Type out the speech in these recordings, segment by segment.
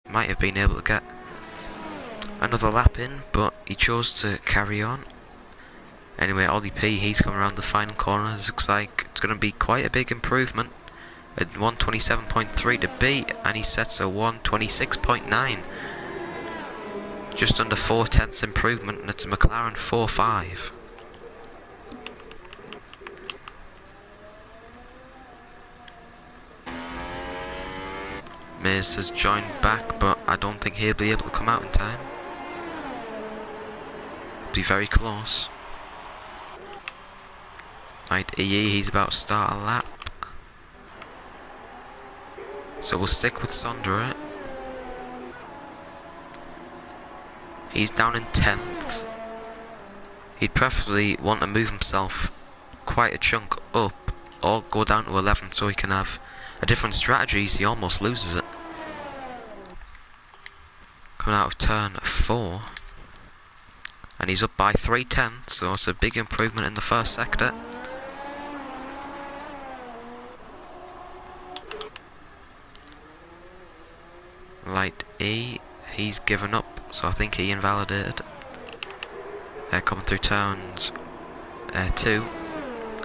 might have been able to get another lap in, but he chose to carry on. Anyway, Ollie P, he's coming around the final corner. This looks like it's going to be quite a big improvement. At 127.3 to beat, and he sets a 126.9. Just under 4/10 improvement, and it's a McLaren 4.5. Mays has joined back, but I don't think he'll be able to come out in time. Be very close. Right, EE, he's about to start a lap. So we'll stick with Sondra. He's down in 10th. He'd preferably want to move himself quite a chunk up, or go down to 11th so he can have a different strategy. He almost loses it. Coming out of turn 4. And he's up by 3/10, so it's a big improvement in the first sector. Light E, he's given up, so I think he invalidated. Coming through turns 2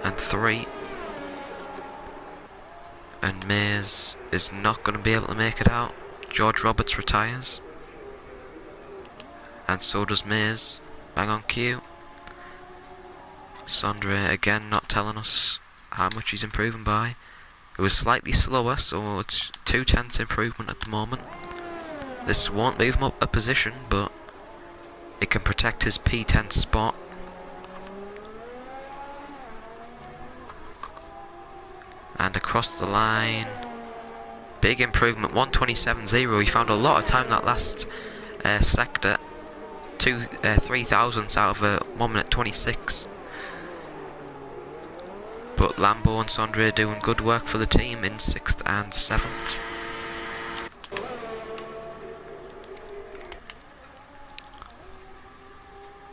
and 3. And Mays is not going to be able to make it out. George Roberts retires. And so does Mays. Bang on cue. Sondre again not telling us how much he's improving by. It was slightly slower, so it's 2/10 improvement at the moment. This won't move him up a position, but it can protect his P10 spot. And across the line, big improvement, 127.0. He found a lot of time that last sector. 3 thousandths out of a 1 minute 26. But Lambo and Sondre doing good work for the team in 6th and 7th.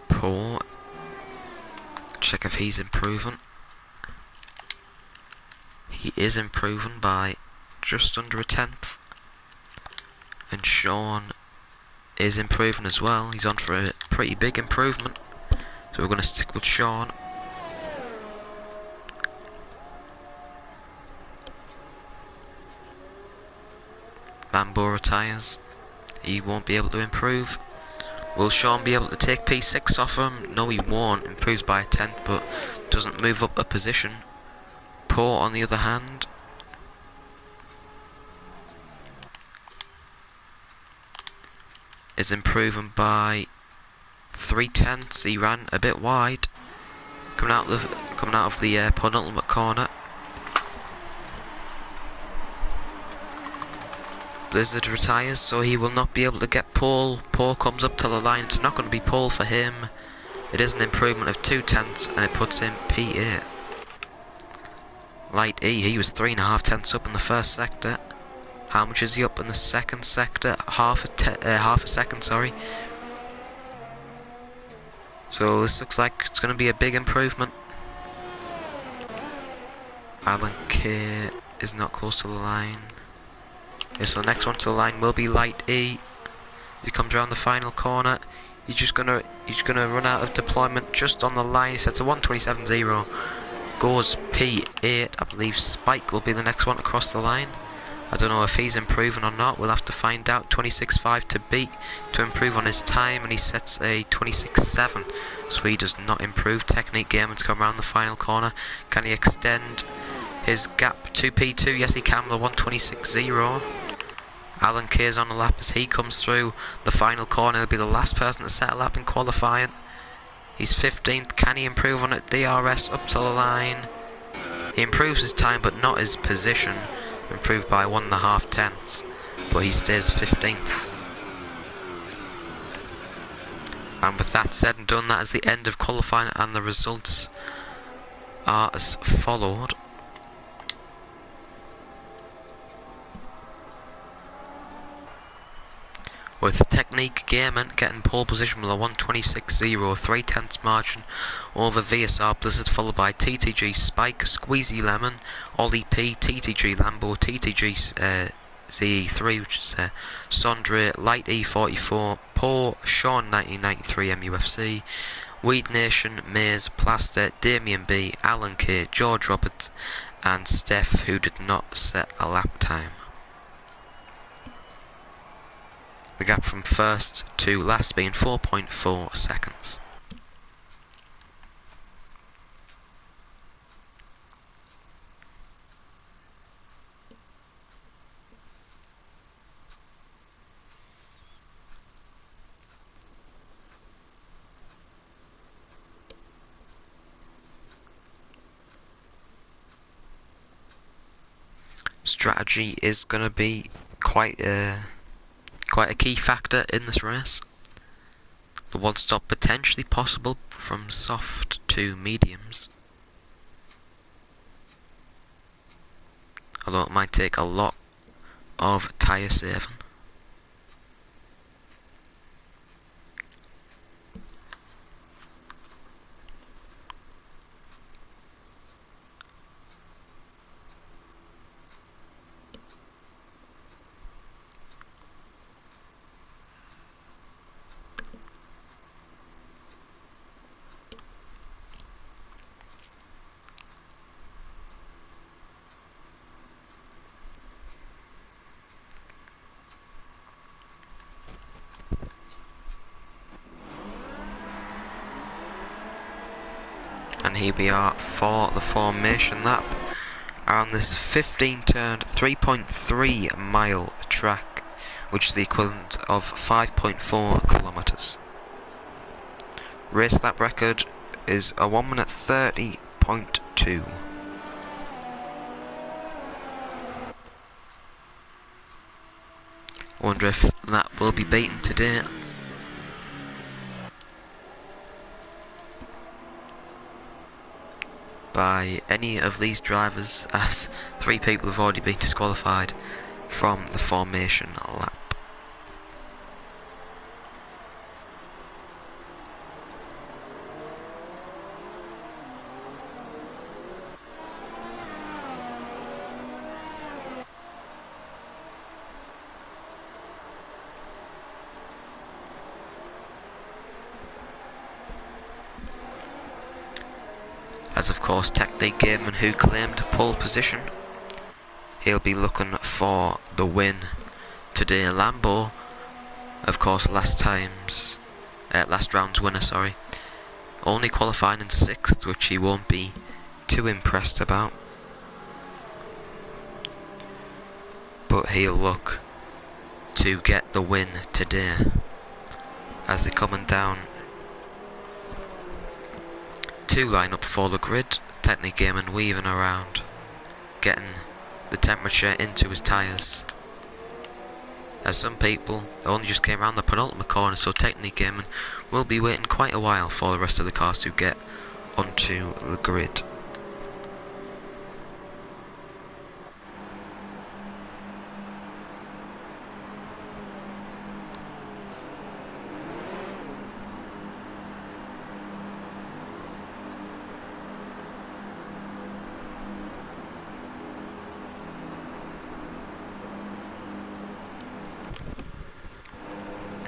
Paul, check if he's improving. He is improving by just under a 10th. And Sean is improving as well. He's on for a pretty big improvement, so we're going to stick with Sean. Lambo retires. He won't be able to improve. Will Sean be able to take P6 off him? No, he won't. Improves by a 10th, but doesn't move up a position. Poor, on the other hand, is improving by 3/10. He ran a bit wide, coming out of the penultimate corner. Blizzard retires, so he will not be able to get pole. Paul comes up to the line. It's not going to be pole for him. It is an improvement of 2/10, and it puts him P8. Light E, he was 3.5 up in the first sector. How much is he up in the second sector? Half a second, sorry. So this looks like it's going to be a big improvement. Alan K is not close to the line. Okay, so the next one to the line will be Light E. As he comes around the final corner, he's just gonna run out of deployment just on the line. He sets a 127.0. Goes P8. I believe Spike will be the next one to cross the line. I don't know if he's improving or not. We'll have to find out. 26.5 to beat to improve on his time, and he sets a 26.7. So he does not improve. Technique game to come around the final corner. Can he extend his gap to P2? Yes, he can with a 126.0. Alan K is on the lap as he comes through the final corner. He'll be the last person to set a lap in qualifying. He's 15th. Can he improve on it? DRS up to the line. He improves his time, but not his position. Improved by 1.5 tenths, but he stays 15th. And with that said and done, that is the end of qualifying, and the results are as followed. With Technique Gaming getting pole position with a 126.0, 3/10 margin over VSR Blizzard, followed by TTG Spike, Squeezy Lemon, Ollie P, TTG Lambo, TTG ZE3, which is Sondre, Light E44, Poe, Sean 1993 MUFC, Weed Nation, Maze, Plaster, Damien B, Alan K, George Roberts, and Steph, who did not set a lap time. The gap from first to last being 4.4 seconds. Strategy is going to be quite a key factor in this race. The one stop potentially possible from soft to mediums, although it might take a lot of tyre saving. And here we are for the formation lap around this 15-turned 3.3 mile track, which is the equivalent of 5.4 kilometers. Race lap record is a 1 minute 30.2. I wonder if that will be beaten today. By any of these drivers, as 3 people have already been disqualified from the formation lap. As of course Technique Gameman, who claimed pole position, he'll be looking for the win today. Lambo, of course last round's winner, sorry, only qualifying in 6th, which he won't be too impressed about, but he'll look to get the win today as they're coming down to line up for the grid. Technique Gameman weaving around, getting the temperature into his tyres. As some people only just came around the penultimate corner, so Technique Gameman will be waiting quite a while for the rest of the cars to get onto the grid.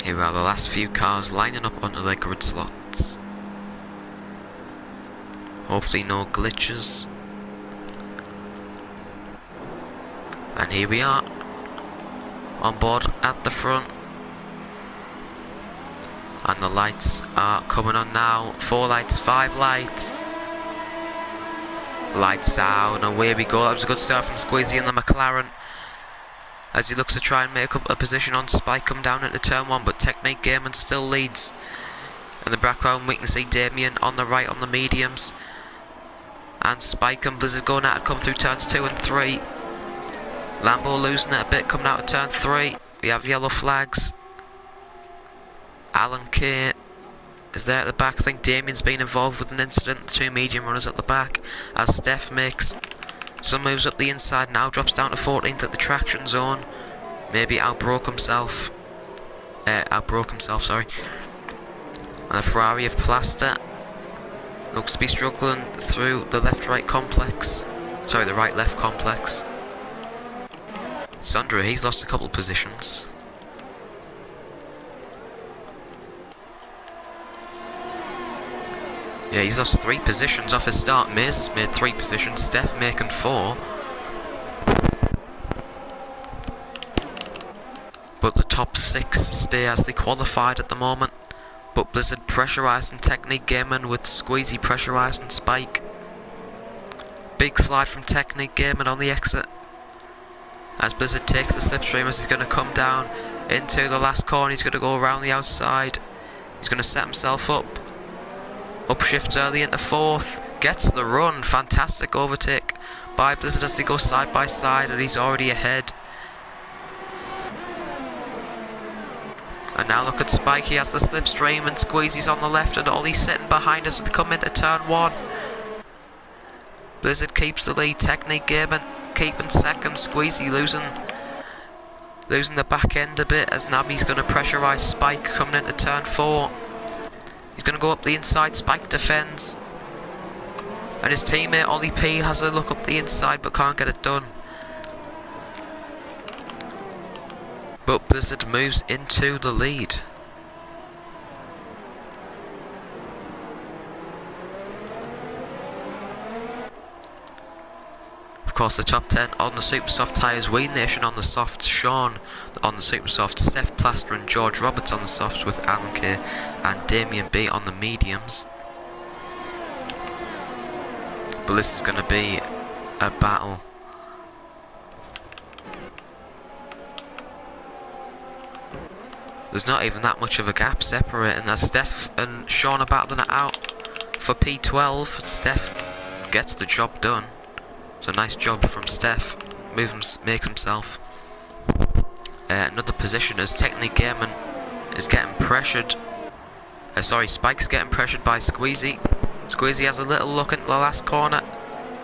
Here are the last few cars lining up onto their grid slots. Hopefully no glitches. And here we are, on board at the front. And the lights are coming on now. 4 lights, 5 lights. Lights down, and away we go. That was a good start from Squeezy and the McLaren, as he looks to try and make up a position on Spike, come down into turn 1, but Technique Gameman still leads. In the background we can see Damien on the right on the mediums, and Spike and Blizzard going out to come through turns 2 and 3. Lambo losing it a bit coming out of turn 3. We have yellow flags. Alan K is there at the back. I think Damien's been involved with an incident. The 2 medium runners at the back, as Steph makes some moves up the inside, now drops down to 14th at the traction zone. Maybe outbroke himself, sorry. And the Ferrari of Plaster looks to be struggling through the left-right complex. Sorry, the right-left complex. Sundra, he's lost a couple of positions. Yeah, he's lost 3 positions off his start. Mays has made 3 positions, Steph making 4. But the top 6 stay as they qualified at the moment. But Blizzard pressurising Technique Gaming with Squeezy pressurising Spike. Big slide from Technique Gaming on the exit. As Blizzard takes the slipstream, as he's going to come down into the last corner, he's going to go around the outside. He's going to set himself up. Upshifts early into 4th. Gets the run. Fantastic overtake by Blizzard as they go side by side, and he's already ahead. And now look at Spike, he has the slipstream, and Squeezy's on the left, and Ollie's sitting behind us as they come into turn 1. Blizzard keeps the lead, Technique Gaming keeping second, Squeezy losing the back end a bit as Nabi's going to pressurise Spike coming into turn 4. He's going to go up the inside, Spike defends. And his teammate Ollie P has a look up the inside but can't get it done. But Blizzard moves into the lead. Of course, the top 10 on the super soft tyres: Wayne Nation on the softs, Sean on the super soft, Steph Plaster and George Roberts on the softs, with Alan K and Damien B on the mediums. But this is going to be a battle. There's not even that much of a gap separating, as Steph and Sean are battling it out for P12. Steph gets the job done. So nice job from Steph. Makes himself another position as Technique Gaming is getting pressured. Spike's getting pressured by Squeezy. Squeezy has a little look into the last corner.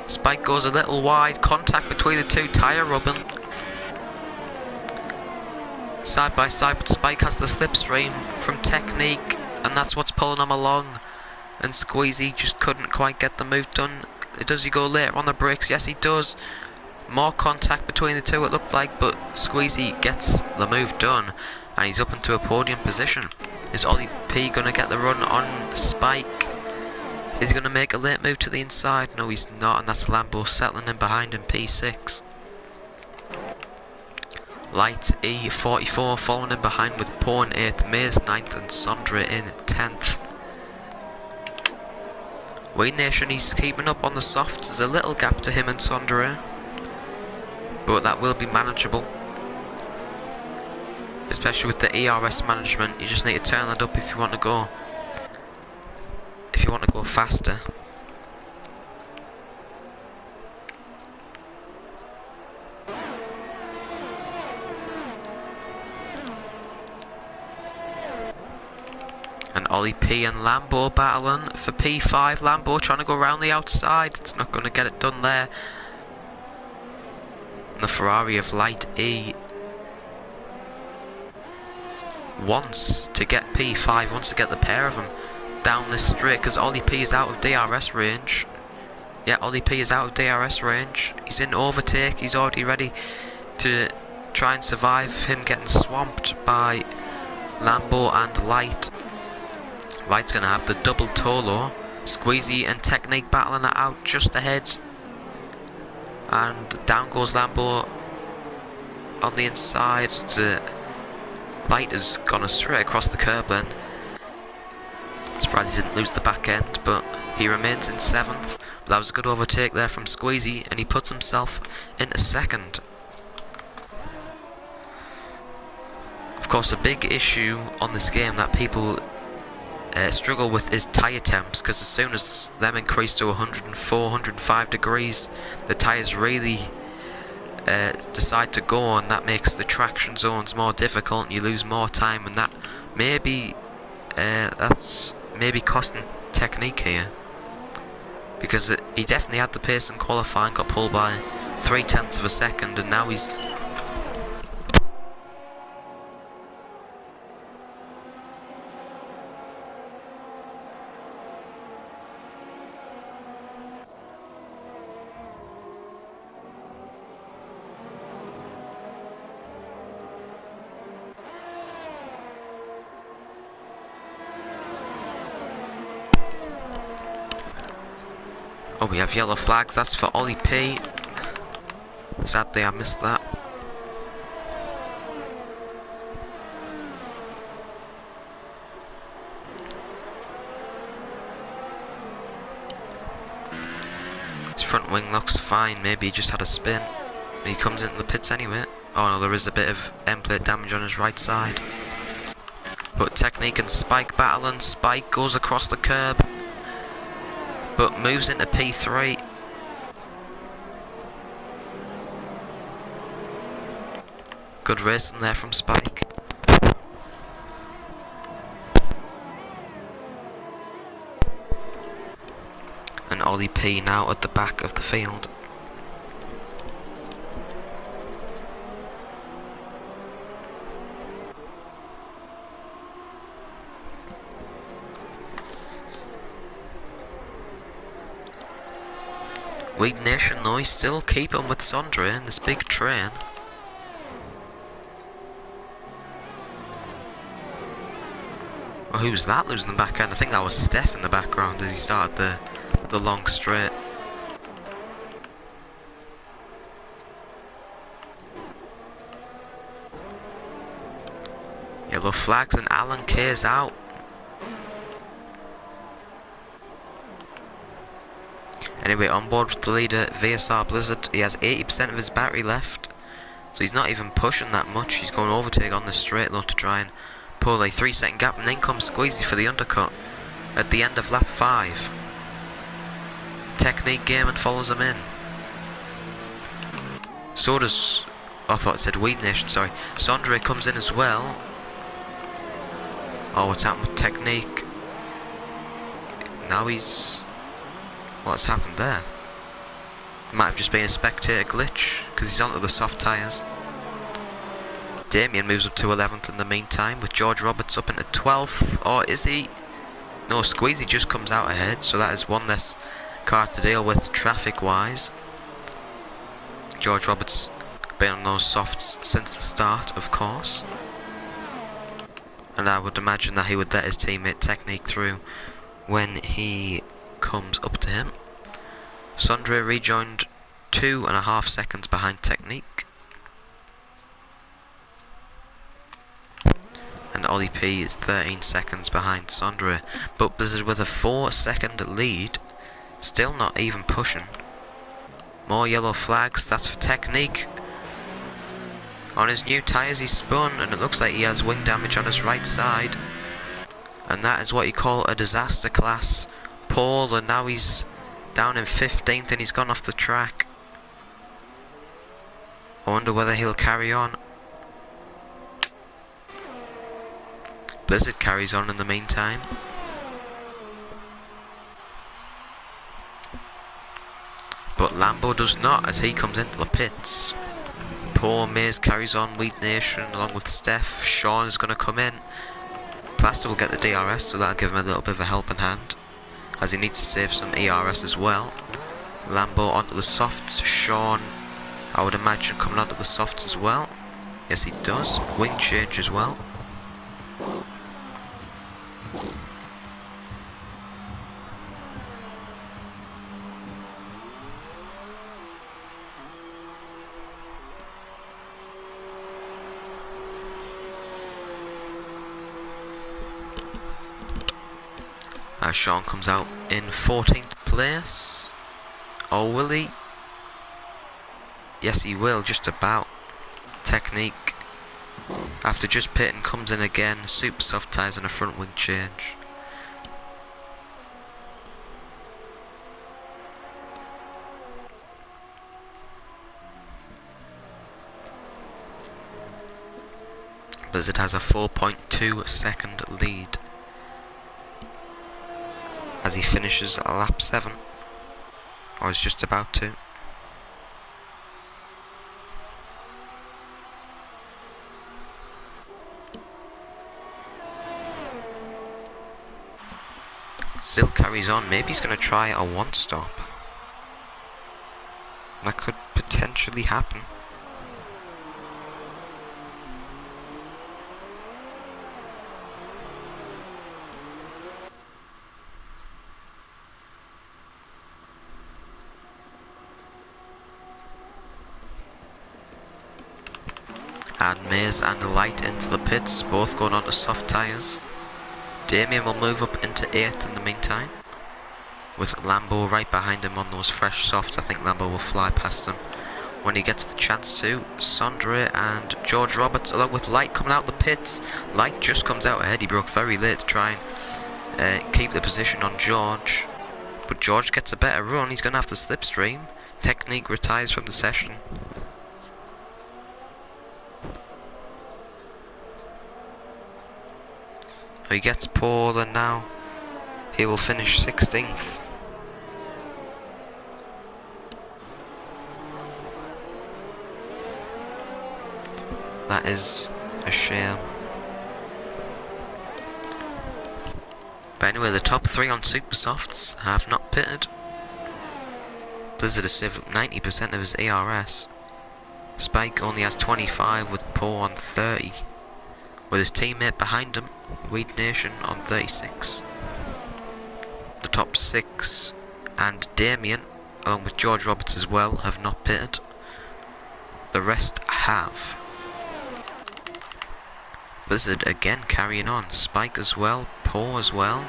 Spike goes a little wide. Contact between the two, tyre rubbing. Side by side, but Spike has the slipstream from Technique, and that's what's pulling him along. And Squeezy just couldn't quite get the move done. Does he go later on the brakes? Yes, he does. More contact between the two, it looked like, but Squeezy gets the move done, and he's up into a podium position. Is Ollie P going to get the run on Spike? Is he going to make a late move to the inside? No, he's not, and that's Lambo settling in behind him, P6. Light E44 following in behind with Poe in 8th, Mays 9th, and Sondra in 10th. Wayne Nation, he's keeping up on the softs. There's a little gap to him and Sondra, but that will be manageable. Especially with the ERS management, you just need to turn that up if you want to go. If you want to go faster. And Ollie P and Lambo battling for P5. Lambo trying to go around the outside. It's not going to get it done there. And the Ferrari of Light E wants to get P5, wants to get the pair of them down this straight, because Ollie P is out of DRS range. Yeah, Ollie P is out of DRS range. He's in overtake. He's already ready to try and survive him getting swamped by Lambo and Light. Light's going to have the double Tolo. Squeezy and Technique battling it out just ahead. And down goes Lambo on the inside. Light has gone straight across the curb then. Surprised he didn't lose the back end, but he remains in 7th. That was a good overtake there from Squeezy, and he puts himself into 2nd. Of course, a big issue on this game that people struggle with is tyre temps, because as soon as them increase to 104, 105 degrees, the tyres really decide to go, and that makes the traction zones more difficult and you lose more time, and that that's maybe costing Technique here, because he definitely had the pace in qualifying, got pulled by 0.3 of a second, and now he's Oh, we have yellow flags. That's for Ollie P. Sadly, I missed that. His front wing looks fine. Maybe he just had a spin. He comes into the pits anyway. Oh no, there is a bit of end plate damage on his right side. But Technique and Spike battle, and Spike goes across the curb, but moves into P3. Good racing there from Spike. And Ollie P now at the back of the field. Weed Nation though, he's still keeping with Sondre in this big train. Oh, who was that losing the back end? I think that was Steph in the background as he started the long straight. Yellow flags and Alan K's out. Anyway, on board with the leader, VSR Blizzard. He has 80% of his battery left, so he's not even pushing that much. He's going overtake on the straight though to try and pull a 3-second gap, and then comes Squeezy for the undercut at the end of lap 5. Technique game and follows him in. So does, I thought it said Weed Nation, sorry. Sondre comes in as well. Oh, what's happened with Technique? Now he's... What's happened there? Might have just been a spectator glitch, because he's onto the soft tyres. Damien moves up to 11th in the meantime, with George Roberts up into 12th. Or is he? No, Squeezy just comes out ahead, so that is one less car to deal with traffic-wise. George Roberts been on those softs since the start, of course. And I would imagine that he would let his teammate Technique through when he comes up to him. Sondre rejoined 2.5 seconds behind Technique. And Ollie P is 13 seconds behind Sondre. But Blizzard with a 4-second lead. Still not even pushing. More yellow flags, that's for Technique. On his new tyres he spun, and it looks like he has wing damage on his right side. And that is what you call a disaster class pole, and now he's down in 15th and he's gone off the track. I wonder whether he'll carry on. Blizzard carries on in the meantime. But Lambo does not, as he comes into the pits. Poor Maze carries on, Weed Nation along with Steph. Sean is going to come in. Plaster will get the DRS, so that'll give him a little bit of a helping hand, as he needs to save some ERS as well. Lambo onto the softs. Sean, I would imagine, coming onto the softs as well. Yes, he does. Wing change as well. Sean comes out in 14th place. Or will he? Yes, he will, just about. Technique, after just pitting, comes in again. Super soft tyres and a front wing change. Blizzard has a 4.2 second lead as he finishes lap 7, or is just about to. Still carries on. Maybe he's going to try a one-stop. That could potentially happen. And Maze and the Light into the pits, both going on to soft tyres. Damien will move up into 8th in the meantime, with Lambo right behind him on those fresh softs. I think Lambo will fly past him when he gets the chance to. Sondre and George Roberts along with Light coming out the pits. Light just comes out ahead. He broke very late to try and keep the position on George, but George gets a better run. He's going to have to slipstream. Technique retires from the session. He gets Paul, and now he will finish 16th. That is a shame. But anyway, the top 3 on Super Softs have not pitted. Blizzard has saved up 90% of his ARS. Spike only has 25 with Paul on 30. With his teammate behind him, Weed Nation on 36. The top 6 and Damien, along with George Roberts as well, have not pitted. The rest have. Blizzard again carrying on. Spike as well, Paw as well.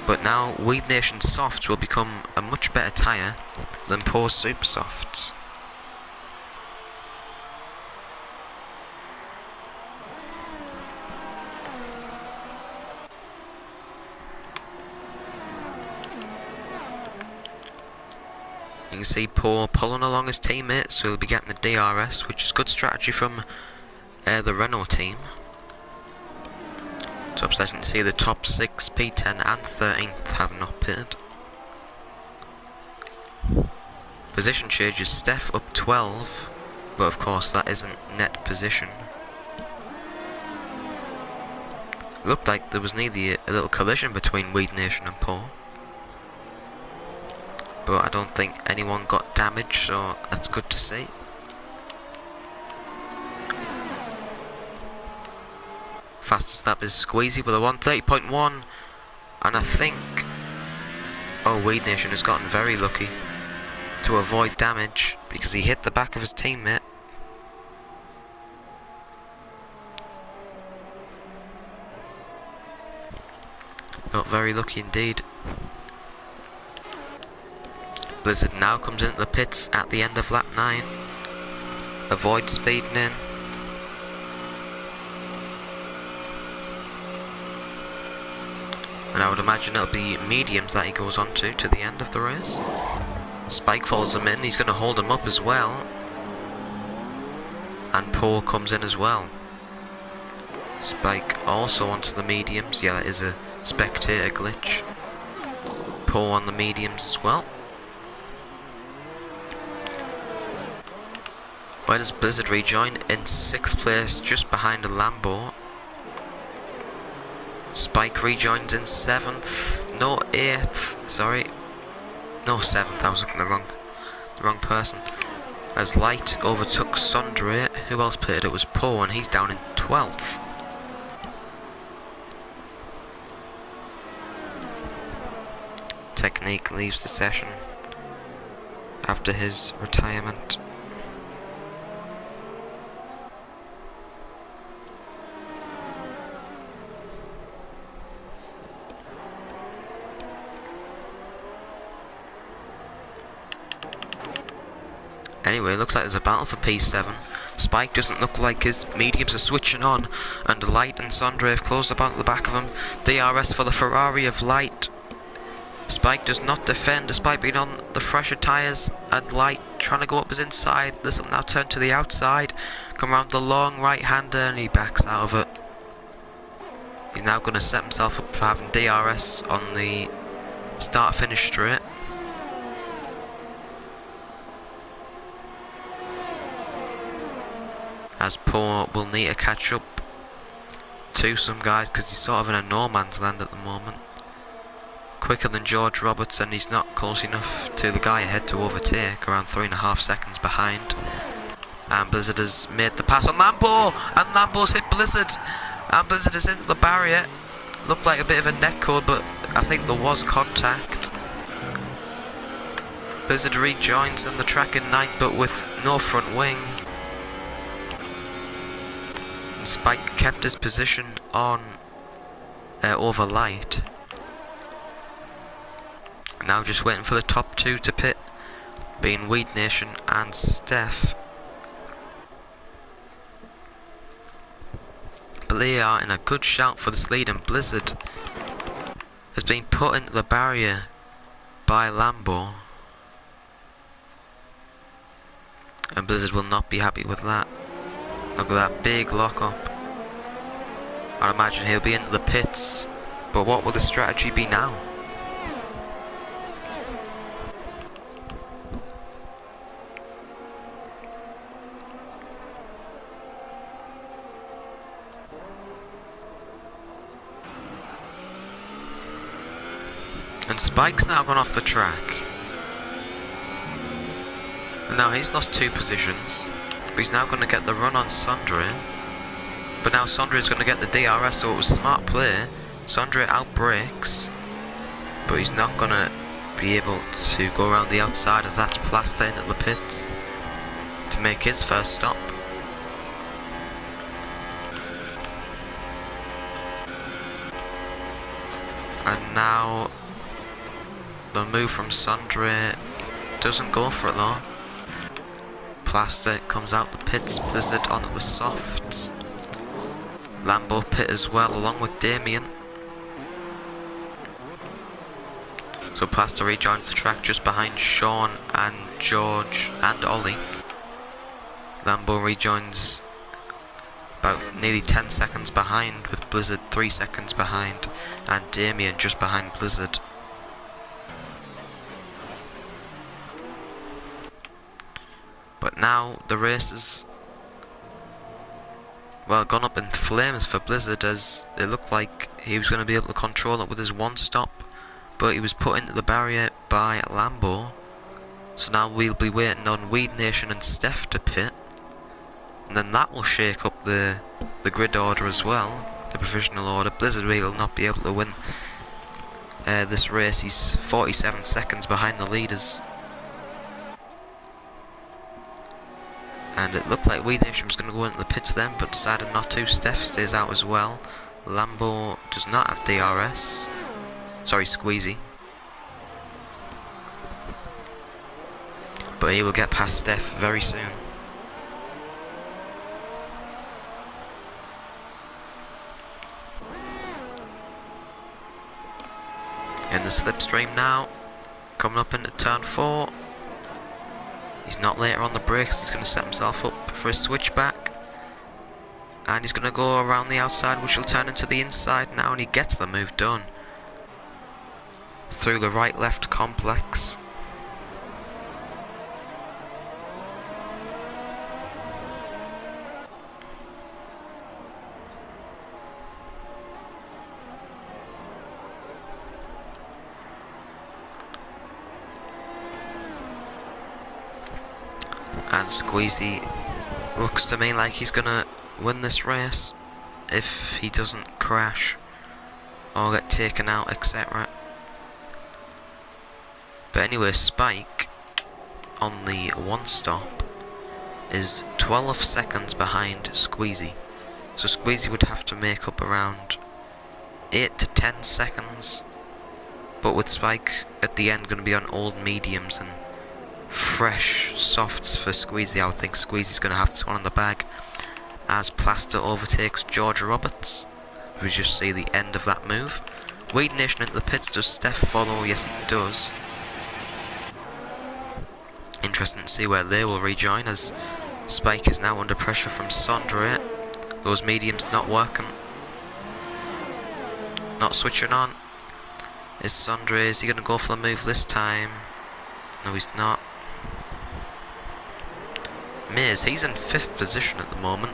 But now Weed Nation Softs will become a much better tyre than Paw's Super Softs. You can see Paul pulling along his teammates, so he'll be getting the DRS, which is good strategy from the Renault team. So upsetting to see the top 6, P10 and 13th have not pitted. Position changes, Steph up 12, but of course that isn't net position. Looked like there was nearly a little collision between Weed Nation and Paul, but I don't think anyone got damaged, so that's good to see. Fastest lap is Squeezy with a 1:30.1, and I think Weed Nation has gotten very lucky to avoid damage because he hit the back of his teammate. Got very lucky indeed. Blizzard now comes into the pits at the end of lap 9. Avoid speeding in. And I would imagine it'll be mediums that he goes on to the end of the race. Spike follows him in, he's going to hold him up as well. And Paul comes in as well. Spike also onto the mediums. Yeah, that is a spectator glitch. Paul on the mediums as well. Where does Blizzard rejoin? In 6th place, just behind a Lambo. Spike rejoins in 7th, no 8th, sorry. No 7th, I was looking at the wrong person. As Light overtook Sondre, who else pitted? It was Poe, and he's down in 12th. Technique leaves the session after his retirement. Anyway, looks like there's a battle for P7. Spike doesn't look like his mediums are switching on, and Light and Sondre have closed up onto the back of him. DRS for the Ferrari of Light. Spike does not defend despite being on the fresher tyres, and Light trying to go up his inside. This will now turn to the outside, come around the long right-hander, and he backs out of it. He's now going to set himself up for having DRS on the start-finish straight. As Paul will need to catch up to some guys because he's sort of in a no man's land at the moment. Quicker than George Roberts, and he's not close enough to the guy ahead to overtake, around 3.5 seconds behind. And Blizzard has made the pass on Lambo, and Lambo's hit Blizzard, and Blizzard is into the barrier. Looked like a bit of a netcode, but I think there was contact. Blizzard rejoins in the track in 9th, but with no front wing. And Spike kept his position on over light. Now just waiting for the top two to pit, being Weed Nation and Steph. But they are in a good shout for this lead, and Blizzard has been put into the barrier by Lambo. And Blizzard will not be happy with that. Look at that big lock-up. I'd imagine he'll be into the pits, but what will the strategy be now? And Spike's now gone off the track. And now he's lost 2 positions, but he's now going to get the run on Sondre. But now Sondre is going to get the DRS, so it was smart play. Sondre outbrakes, but he's not going to be able to go around the outside, as that's Plaster in at the pits to make his first stop. And now the move from Sondre doesn't go for it though. Plaster comes out the pits, Blizzard onto the softs. Lambo pit as well, along with Damien. So Plaster rejoins the track just behind Sean and George and Ollie. Lambo rejoins about nearly 10 seconds behind, with Blizzard 3 seconds behind, and Damien just behind Blizzard. But now the race is, well, gone up in flames for Blizzard, as it looked like he was going to be able to control it with his one stop, but he was put into the barrier by Lambo. So now we'll be waiting on Weed Nation and Steph to pit, and then that will shake up the grid order as well, the provisional order. Blizzard will not be able to win this race. He's 47 seconds behind the leaders. And it looked like Weed Nation was going to go into the pits then, but decided not to. Steph stays out as well. Lambo does not have DRS. Sorry, Squeezy. But he will get past Steph very soon. In the slipstream now, coming up into turn 4. He's not later on the brakes, he's going to set himself up for a switchback. And he's going to go around the outside, which will turn into the inside now, and he gets the move done. Through the right-left complex. And Squeezy looks to me like he's gonna win this race if he doesn't crash or get taken out, etc. But anyway, Spike on the one stop is 12 seconds behind Squeezy. So Squeezy would have to make up around 8 to 10 seconds. But with Spike at the end going to be on old mediums and fresh softs for Squeezy, I would think Squeezy's going to have this one in the bag, as Plaster overtakes George Roberts. We just see the end of that move. Weed Nation into the pits. Does Steph follow? Yes, he does. Interesting to see where they will rejoin, as Spike is now under pressure from Sondre. Those mediums not working, not switching on. Is Sondre, is he going to go for the move this time? No, he's not. Maze, he's in 5th position at the moment,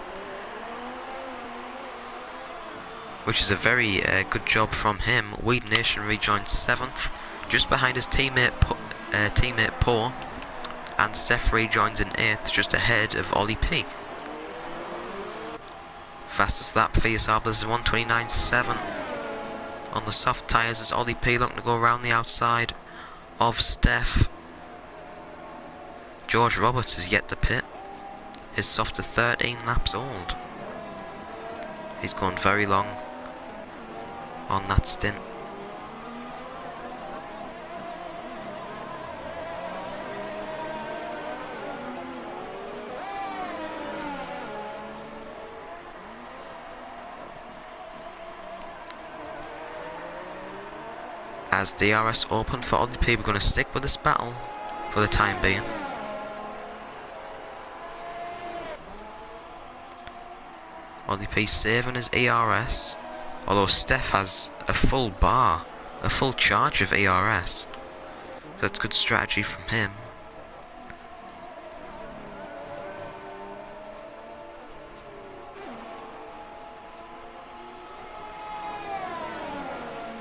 which is a very good job from him. Weed Nation rejoins 7th, just behind his teammate Poe, and Steph rejoins in 8th, just ahead of Ollie P. Fastest lap for ESR Blizzard, 1:29.7 on the soft tyres, as Ollie P looking to go around the outside of Steph. George Roberts is yet to pit. His soft are 13 laps old. He's gone very long on that stint. As DRS open for Ollie P, we're going to stick with this battle for the time being. Ollie P saving his ERS, although Steph has a full bar, a full charge of ERS. So that's good strategy from him.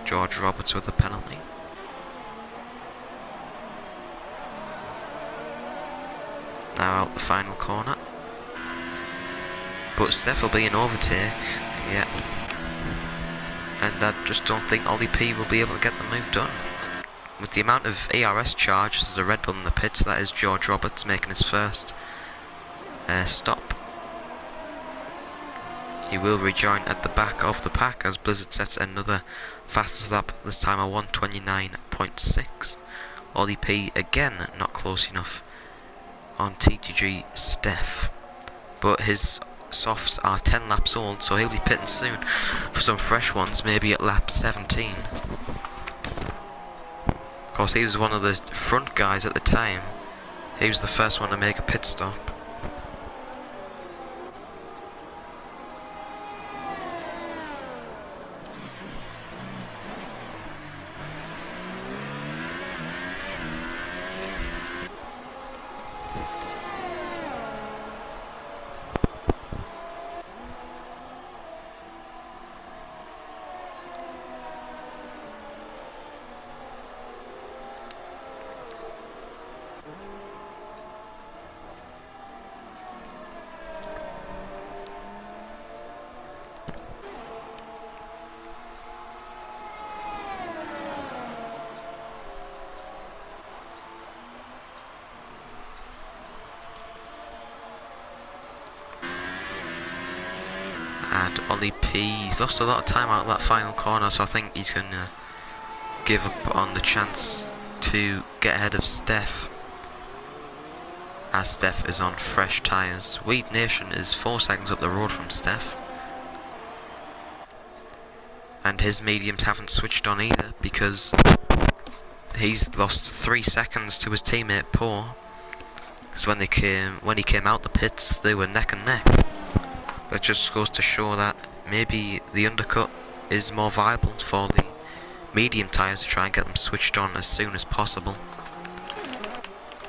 George Roberts with the penalty. Now out the final corner. But Steph will be in overtake. Yeah. And I just don't think Ollie P will be able to get the move done. With the amount of ARS charge, as a Red Bull in the pits, that is George Roberts making his first stop. He will rejoin at the back of the pack as Blizzard sets another fastest lap, this time a 1:29.6. Ollie P again not close enough on TTG Steph, but his softs are 10 laps old, so he'll be pitting soon for some fresh ones, maybe at lap 17. Of course, he was one of the front guys at the time. He was the first one to make a pit stop. And Ollie P, he's lost a lot of time out of that final corner, so I think he's going to give up on the chance to get ahead of Steph, as Steph is on fresh tyres. Weed Nation is 4 seconds up the road from Steph, and his mediums haven't switched on either, because he's lost 3 seconds to his teammate Poor, because when he came out the pits, they were neck and neck. That just goes to show that maybe the undercut is more viable for the medium tyres to try and get them switched on as soon as possible.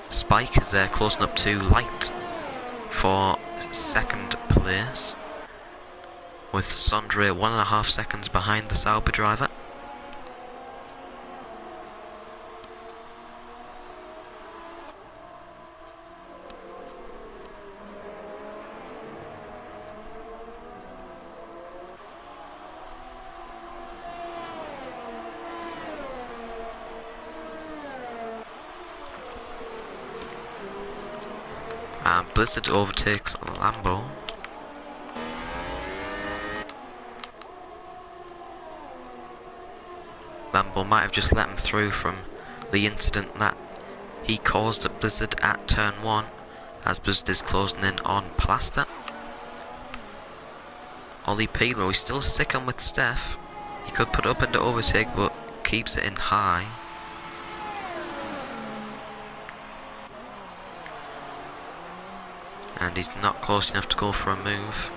Spike is there closing up to Light for second place, with Sondre 1.5 seconds behind the Sauber driver. And Blizzard overtakes Lambo. Lambo might have just let him through from the incident that he caused at Blizzard at turn 1, as Blizzard is closing in on Plaster. Ollie P, though, he's still sticking with Steph. He could put up into overtake, but keeps it in high. And he's not close enough to go for a move.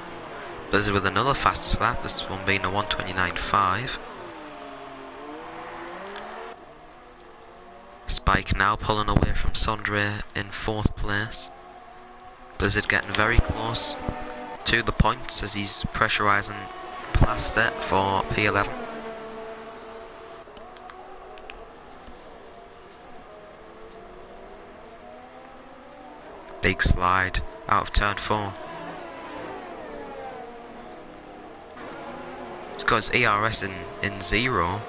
Blizzard with another fastest lap, this one being a 1:29.5. Spike now pulling away from Sondre in 4th place. Blizzard getting very close to the points as he's pressurising Plaster for P11. Big slide out of turn 4. He's got his ERS in 0,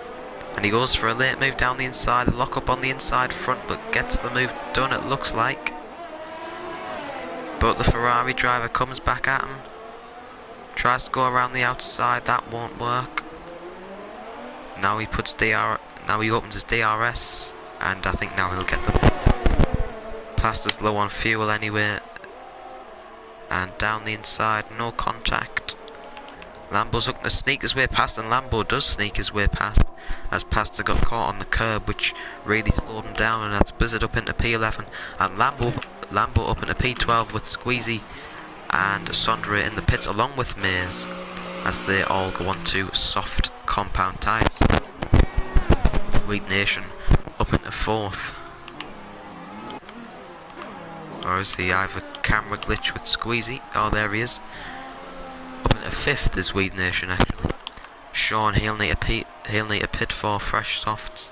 and he goes for a late move down the inside, a lock up on the inside front, but gets the move done, it looks like. But the Ferrari driver comes back at him, Tries to go around the outside, that won't work. Now he puts now he opens his DRS, and I think now he'll get the pit. Plaster's low on fuel anyway, and down the inside, no contact. Lambo's looking to sneak his way past, and Lambo does sneak his way past, as Plaster got caught on the curb, which really slowed him down, and that's Blizzard up into P11, and Lambo up into P12 with Squeezy and Sondre in the pits, along with Maze, as they all go on to soft compound tyres. Weed Nation up into 4th. Or is he either camera glitch with Squeezy? Oh, there he is. Up into 5th is Weed Nation actually. Sean, he'll need a pit for fresh softs,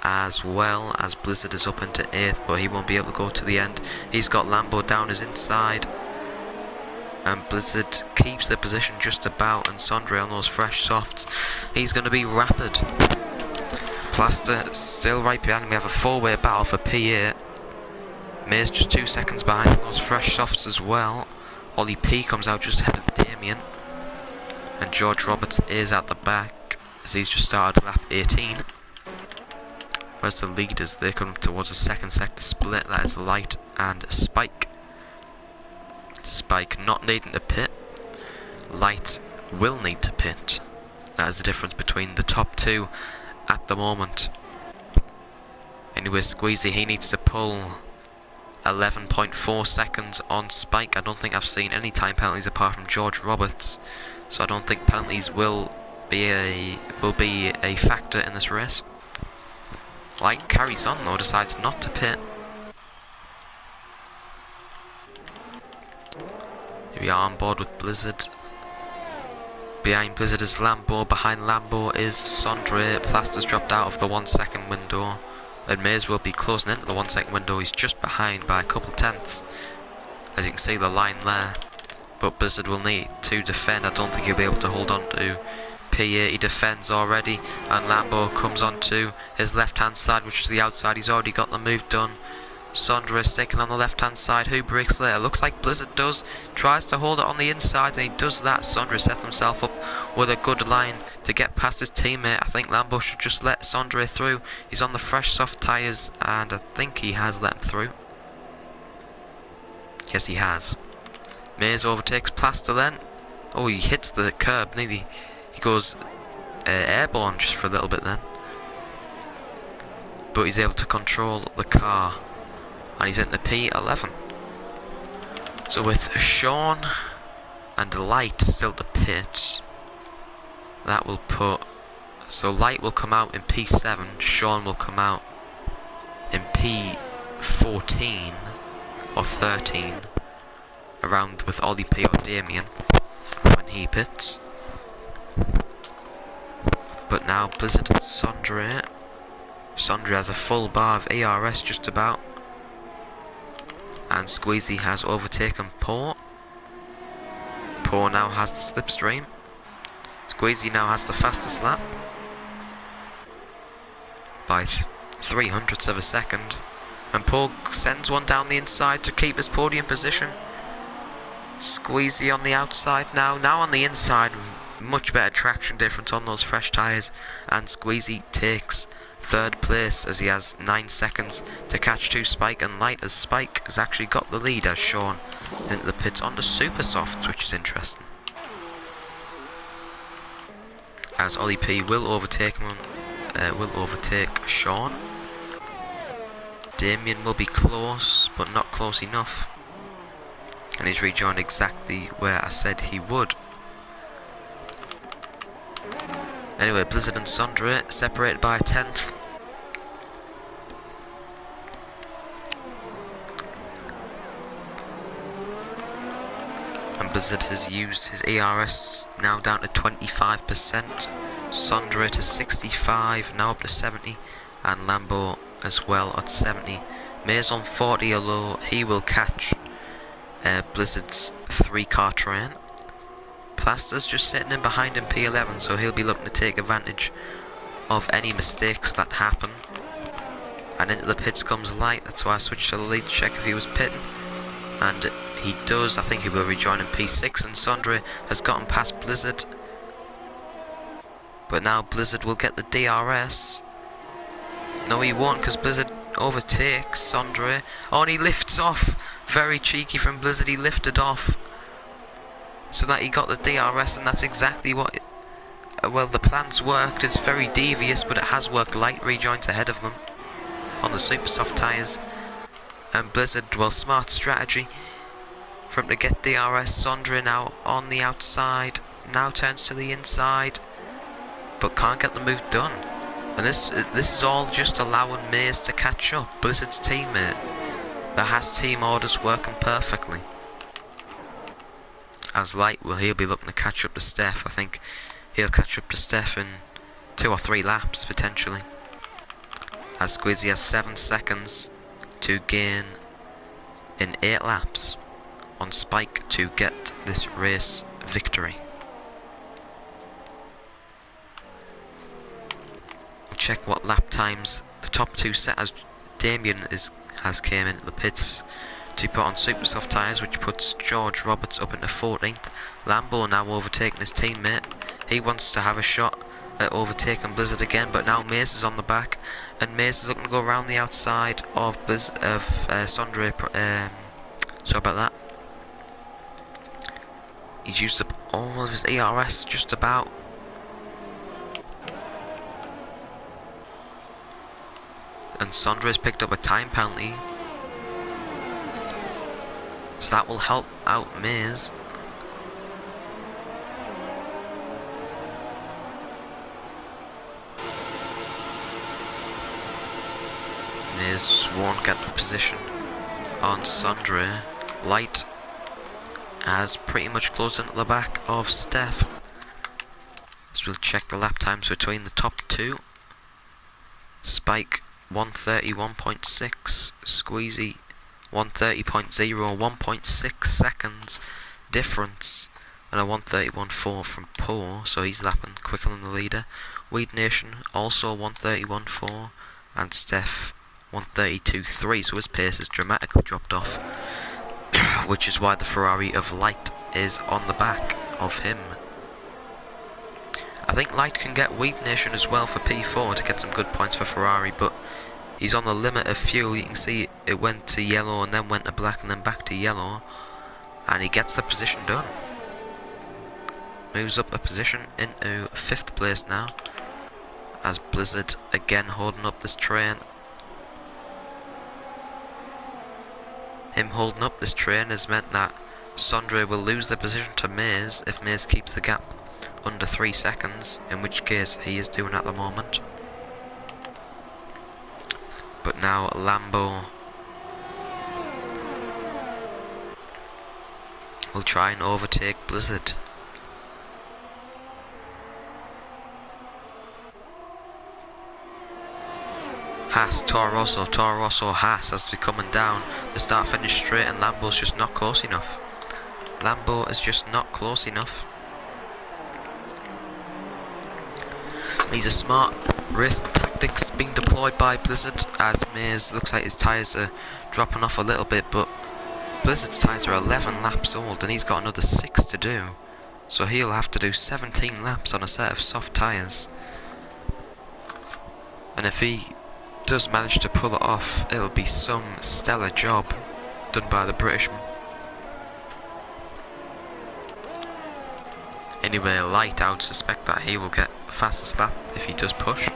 as well as Blizzard is up into 8th, but he won't be able to go to the end. He's got Lambo down his inside, and Blizzard keeps the position just about, and Sondre on those fresh softs. He's going to be rapid. Plaster still right behind him. We have a 4-way battle for P8. Maze just 2 seconds behind those fresh softs as well. Ollie P comes out just ahead of Damien, and George Roberts is at the back as he's just started lap 18. Where's the leaders? They come towards the second sector split. That is Light and Spike. Spike not needing to pit. Light will need to pit. That is the difference between the top two at the moment. Anyway, Squeezy, he needs to pull 11.4 seconds on Spike. I don't think I've seen any time penalties apart from George Roberts, so I don't think penalties will be a factor in this race. Light carries on though, decides not to pit. Here we are on board with Blizzard. Behind Blizzard is Lambo, behind Lambo is Sondre. Plaster's dropped out of the 1 second window, and Maze will be closing into the 1 second window. He's just behind by a couple tenths, as you can see the line there, but Blizzard will need to defend. I don't think he'll be able to hold on to P8. He defends already, and Lambo comes onto his left hand side, which is the outside. He's already got the move done. Sondre is sticking on the left hand side. Who breaks later? Looks like Blizzard does. Tries to hold it on the inside, and he does that. Sondre sets himself up with a good line to get past his teammate. I think Lambo should just let Sondre through. He's on the fresh soft tyres, and I think he has let him through. Yes, he has. Maze overtakes Plaster then. Oh, he hits the curb, nearly. He goes airborne just for a little bit then. But he's able to control the car, and he's into P11. So with Sean and Light still to pit, that will put... So Light will come out in P7, Sean will come out in P14 or 13, around with Ollie P or Damien when he pits. But now Blizzard and Sondre. Sondre has a full bar of ARS just about, and Squeezy has overtaken Poe. Poe now has the slipstream. Squeezy now has the fastest lap by 0.03 of a second, and Poe sends one down the inside to keep his podium position. Squeezy on the outside now on the inside, much better traction difference on those fresh tyres, and Squeezy takes 3rd place as he has 9 seconds to catch to Spike and Light, as Spike has actually got the lead as Sean into the pits on the super softs, which is interesting. As Ollie P will overtake him, will overtake Sean. Damien will be close, but not close enough, and he's rejoined exactly where I said he would. Anyway, Blizzard and Sondre separated by a 10th. And Blizzard has used his ARS now down to 25%. Sondre to 65, now up to 70, and Lambo as well at 70. Maze on 40, although he will catch Blizzard's 3-car train. Plaster's just sitting in behind in P11, so he'll be looking to take advantage of any mistakes that happen. And into the pits comes Light. That's why I switched to the lead to check if he was pitting, and He does. I think he will rejoin in P6, and Sondre has gotten past Blizzard. But now Blizzard will get the DRS. No, he won't, because Blizzard overtakes Sondre. Oh, and he lifts off. Very cheeky from Blizzard. He lifted off so that he got the DRS, and that's exactly what well, the plan's worked. It's very devious, but it has worked. Light rejoins ahead of them on the super soft tyres. And Blizzard, well, smart strategy for him to get DRS. Sondre now on the outside, now turns to the inside, but can't get the move done. And this is all just allowing Maze to catch up. Blizzard's teammate that has team orders working perfectly. As Light, well, he'll be looking to catch up to Steph. I think he'll catch up to Steph in 2 or 3 laps potentially. As Squeezy has 7 seconds to gain in 8 laps on Spike to get this race victory. We'll check what lap times the top 2 set as Damien has came into the pits to put on super soft tyres, which puts George Roberts up into 14th. Lambo now overtaking his teammate. He wants to have a shot at overtaking Blizzard again, but now Maze is on the back, and Maze is looking to go around the outside of Sondre. Sorry about that. He's used up all of his ERS just about. And Sondre has picked up a time penalty, so that will help out Maze. Maze won't get the position on Sondre. Light has pretty much closed into the back of Steph. So we'll check the lap times between the top 2. Spike 131.6, Squeezy 130.0, 1.6 seconds difference, and a 131.4 from Poe, so he's lapping quicker than the leader. Weed Nation also 131.4, and Steph 132.3, so his pace has dramatically dropped off, which is why the Ferrari of Light is on the back of him. I think Light can get Weed Nation as well for P4 to get some good points for Ferrari, but he's on the limit of fuel. You can see it went to yellow and then went to black and then back to yellow, and he gets the position done. Moves up a position into 5th place now, as Blizzard again holding up this train. Him holding up this train has meant that Sondre will lose the position to Maze if Maze keeps the gap under 3 seconds, in which case he is doing at the moment. But now Lambo will try and overtake Blizzard. Haas, Toro Rosso, Haas as they're coming down the start finish straight, and Lambo's just not close enough. Lambo is just not close enough. These are smart racing tactics being deployed by Blizzard, as Maze looks like his tyres are dropping off a little bit, but Blizzard's tyres are 11 laps old and he's got another 6 to do, so he'll have to do 17 laps on a set of soft tyres. And if he does manage to pull it off, it'll be some stellar job done by the Britishman. Anyway, Light, I would suspect that he will get the fastest lap if he does push.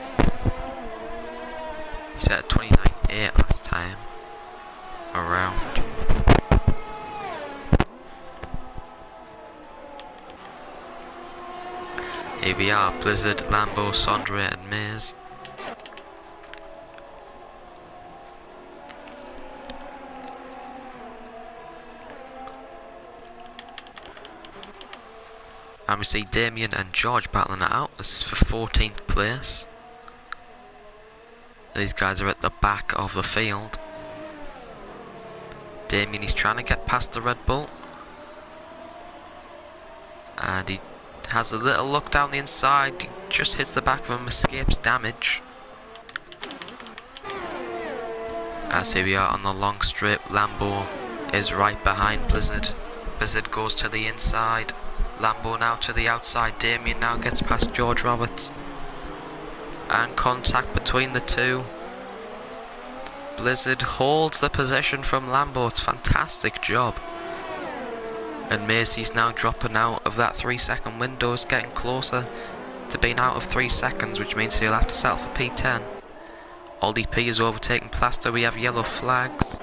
He set a 29.8 last time around. Here we are, Blizzard, Lambo, Sondre and Maze. And we see Damien and George battling it out. This is for 14th place. These guys are at the back of the field. Damien is trying to get past the Red Bull, and he has a little look down the inside. He just hits the back of him, escapes damage. As here we are on the long straight, Lambo is right behind Blizzard. Blizzard goes to the inside. Lambo now to the outside. Damien now gets past George Roberts. And contact between the two. Blizzard holds the position from Lambo. It's a fantastic job. And Macy's now dropping out of that 3-second window. Is getting closer to being out of 3 seconds, which means he'll have to settle for P10. Ollie P is overtaking Plaster. We have yellow flags.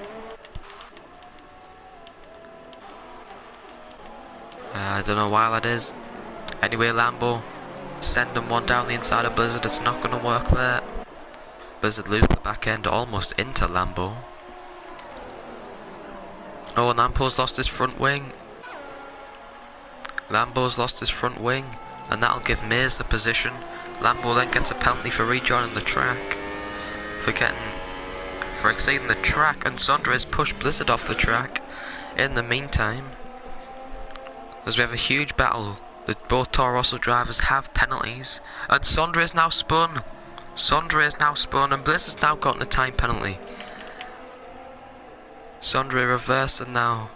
I don't know why that is. Anyway, Lambo sending one down the inside of Blizzard. It's not going to work there. Blizzard lose the back end almost into Lambo. Oh, and Lambo's lost his front wing. Lambo's lost his front wing, and that'll give Mays the position. Lambo then gets a penalty for rejoining the track, for exceeding the track, and Sondra has pushed Blizzard off the track. In the meantime, as we have a huge battle, both Toro Rosso drivers have penalties, and Sondra is now spun. Sondra is now spun, and Blizzard's now gotten a time penalty. Sondra reversing now,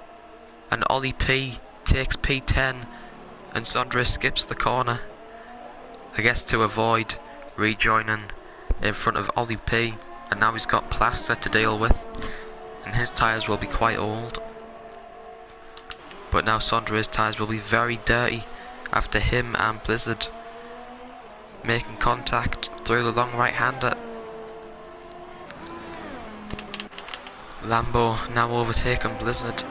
and Ollie P takes P10, and Sondra skips the corner, I guess to avoid rejoining in front of Ollie P, and now he's got Plaster to deal with, and his tyres will be quite old. But now Sondra's tyres will be very dirty after him and Blizzard making contact through the long right-hander. Lambo now overtaken Blizzard.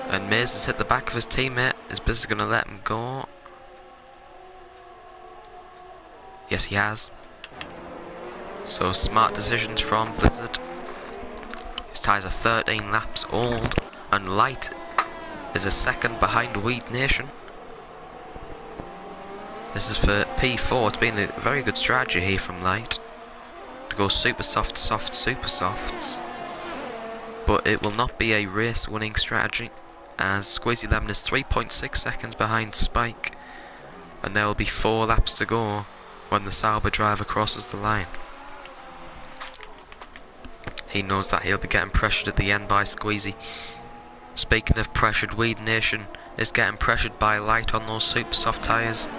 And Mays has hit the back of his teammate. Is Blizzard going to let him go? Yes, he has. So smart decisions from Blizzard. His tyres are 13 laps old, and Light is a second behind Weed Nation. This is for P4. It's been a very good strategy here from Light to go super soft, soft, super softs. But it will not be a race winning strategy, as Squeezy Lemon is 3.6 seconds behind Spike, and there will be 4 laps to go when the Sauber driver crosses the line. He knows that he'll be getting pressured at the end by Squeezy. Speaking of pressured, Weed Nation is getting pressured by Light on those super soft tyres.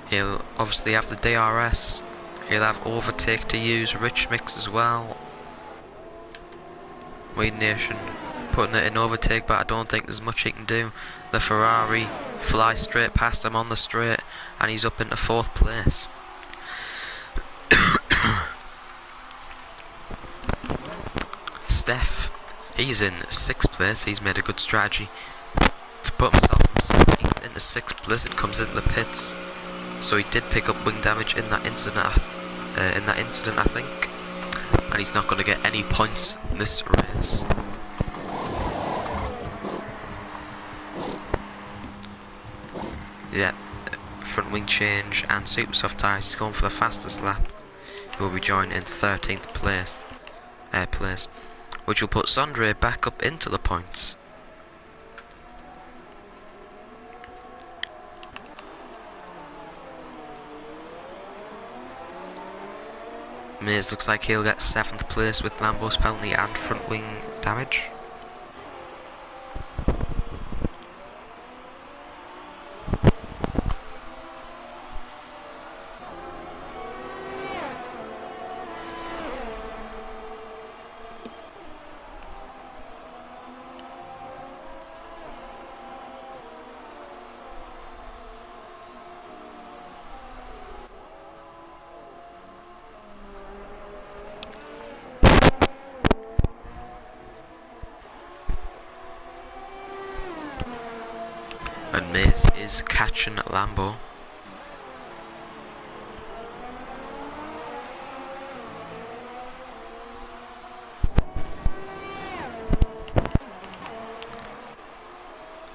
He'll obviously have the DRS. He'll have overtake to use, Rich Mix as well. Weed Nation putting it in overtake, but I don't think there's much he can do. The Ferrari flies straight past him on the straight, and he's up into 4th place. Steph, he's in 6th place. He's made a good strategy to put himself from 17th into 6th. Blizzard comes into the pits, so he did pick up wing damage in that incident. I think, and he's not going to get any points in this race. Yeah, front wing change and super soft tyres. He's going for the fastest lap. He will be joined in 13th place, which will put Sondre back up into the points. Mays looks like he'll get 7th place with Lambo's penalty and front wing damage. And Mays is catching Lambo.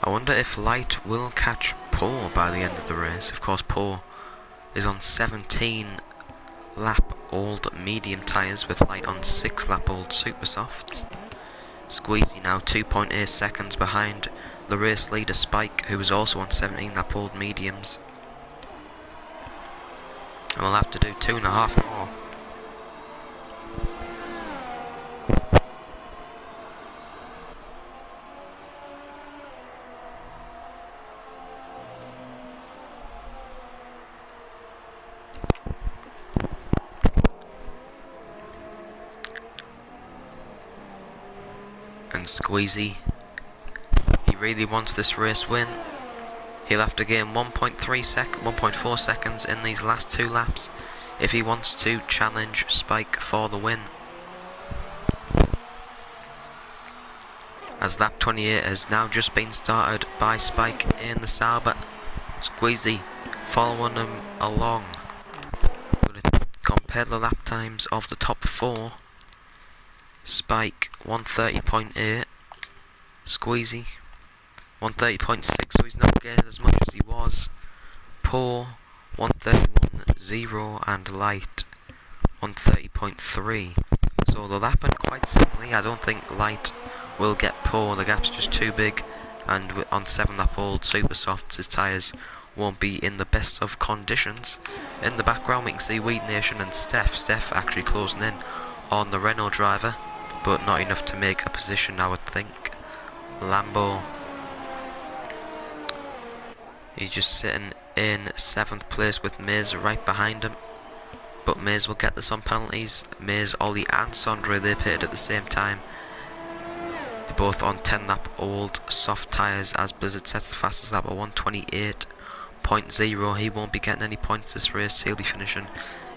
I wonder if Light will catch Poe by the end of the race. Of course, Poe is on 17 lap old medium tyres, with Light on 6 lap old super softs. Squeezy now 2.8 seconds behind the race leader Spike, who is also on 17 lap old mediums. And we'll have to do 2.5 more. Squeezy, he really wants this race win. He'll have to gain 1.4 seconds in these last 2 laps if he wants to challenge Spike for the win. As lap 28 has now just been started by Spike in the Sauber. Squeezy following him along. We're going to compare the lap times of the top 4. Spike 130.8, Squeezy 130.6, so he's not gained as much as he was. Poor 131.0 and Light 130.3. So the lap went quite simply. I don't think Light will get Poor, the gap's just too big, and on 7 lap old Super Softs his tyres won't be in the best of conditions. In the background we can see Weed Nation and Steph actually closing in on the Renault driver, but not enough to make a position, I would think. Lambo, he's just sitting in 7th place with Maze right behind him, but Maze will get this on penalties. Maze, Ollie and Sondre, they pitted at the same time. They're both on 10 lap old soft tyres as Blizzard sets the fastest lap at 128.0. He won't be getting any points this race, he'll be finishing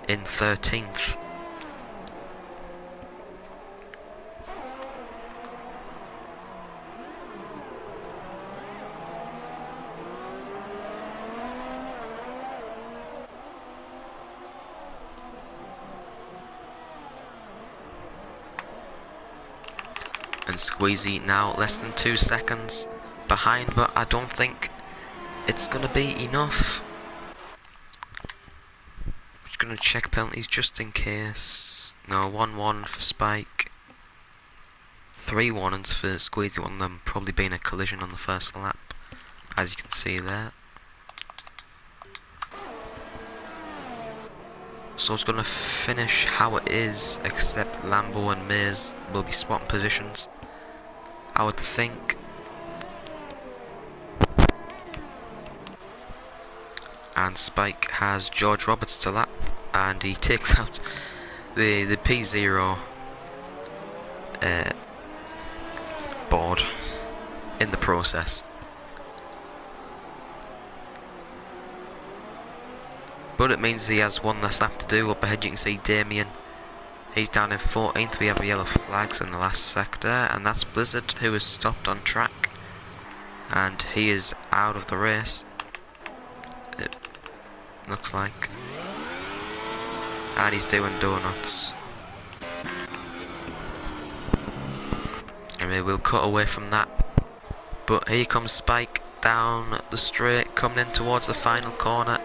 in 13th. And Squeezy now less than 2 seconds behind, but I don't think it's going to be enough. I'm just going to check penalties just in case. No, 1-1 for Spike. 3 warnings for Squeezy, one of them probably being a collision on the first lap, as you can see there. So it's going to finish how it is, except Lambo and Maze will be swapping positions, I would think. And Spike has George Roberts to lap, and he takes out the P0 board in the process. But it means he has one less lap to do. Up ahead you can see Damien, he's down in 14th. We have yellow flags in the last sector, and that's Blizzard, who is stopped on track, and he is out of the race, it looks like, and he's doing donuts. Anyway, we'll cut away from that, but here comes Spike down the straight, coming in towards the final corner.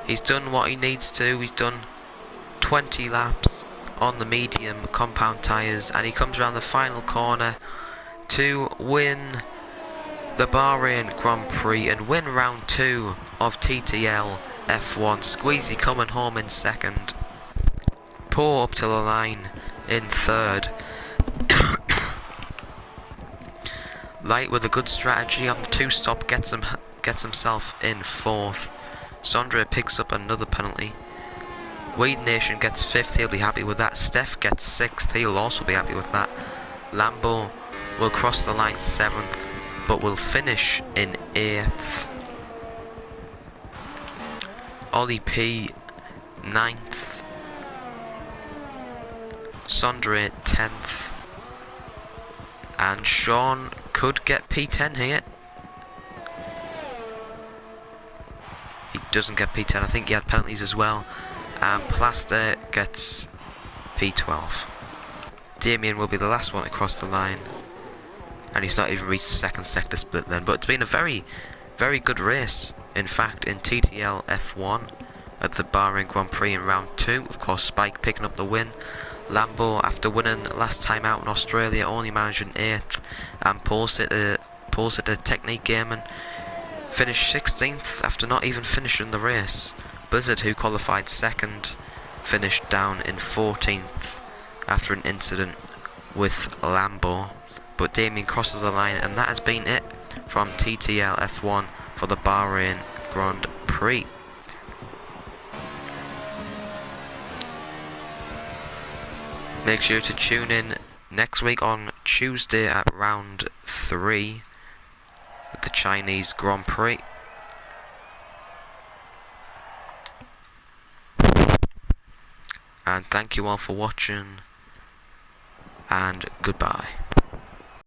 He's done what he needs to. He's done 20 laps on the medium compound tyres, and he comes around the final corner to win the Bahrain Grand Prix and win round 2 of TTL F1. Squeezy coming home in 2nd. Poor up to the line in 3rd. Light with a good strategy on the 2-stop gets himself in 4th. Sondre picks up another penalty. Weed Nation gets 5th, he'll be happy with that. Steph gets 6th, he'll also be happy with that. Lambo will cross the line 7th, but will finish in 8th. Ollie P 9th. Sondre 10th. And Sean could get P10 here. He doesn't get P10, I think he had penalties as well. And Plaster gets P12. Damien will be the last one to cross the line, and he's not even reached the 2nd sector split then. But it's been a very, very good race, in fact, in TTL F1 at the Bahrain Grand Prix in round 2. Of course, Spike picking up the win. Lambo, after winning last time out in Australia, only managing 8th. And Paul Sitter Technique Gaming finished 16th after not even finishing the race. Blizzard, who qualified 2nd, finished down in 14th after an incident with Lambo. But Damien crosses the line, and that has been it from TTL F1 for the Bahrain Grand Prix. Make sure to tune in next week on Tuesday at round 3 with the Chinese Grand Prix. And thank you all for watching, and goodbye.